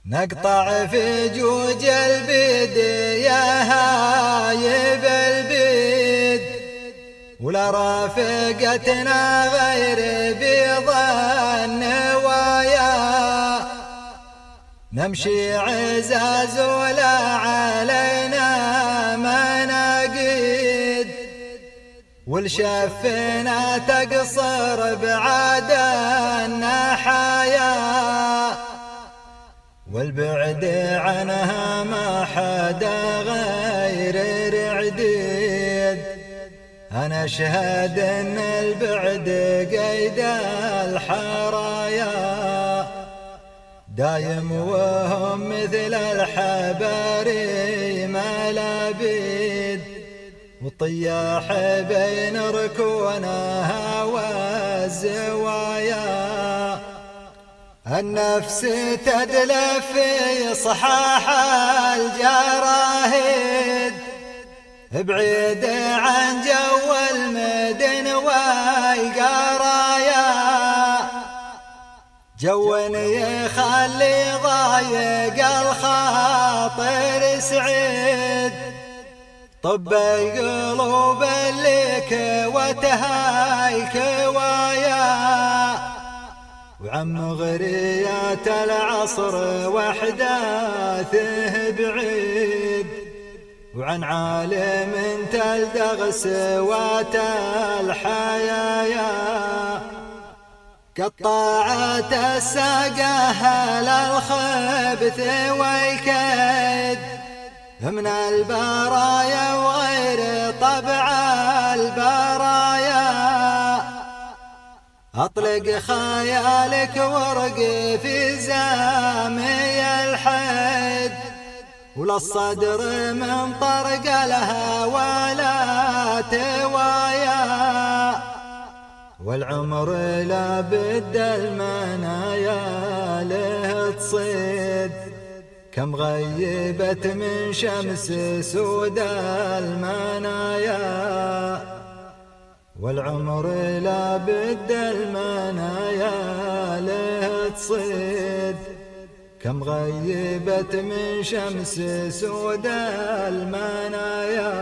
نقطع في جوج البيد يا هايب البيد، ولا رافقتنا غير بيض النوايا. نمشي عزاز ولا علينا مناقيد، والشفنا تقصر بعد النحايا. والبعد عنها ما حدا غير رعديد، أنا أشهد أن البعد قيد الحرايا. دايم وهم مثل الحباري ملابيد، والطياح بين ركونها والزوايا. النفس تدلف في صحاح الجراهيد، بعيد عن جو المدن والقرايا. جو يخلي ضايق الخاطر سعيد، طب القلوب اللي كوتها الكوايا. وعم غريات العصر وحداثه بعيد، وعن عالم تلدغ سوات الحيايا. قطعت الساقه للخبث والكيد، من البرايا وغير طبع البرايا. أطلق خيالك ورق في زامي الحيد، ولا الصدر من طرق لها ولا توايا. والعمر لا بد المنايا له تصيد، كم غيبت من شمس سود المنايا. والعمر لا بد المنايا له تصيد، كم غيبت من شمس سود المنايا.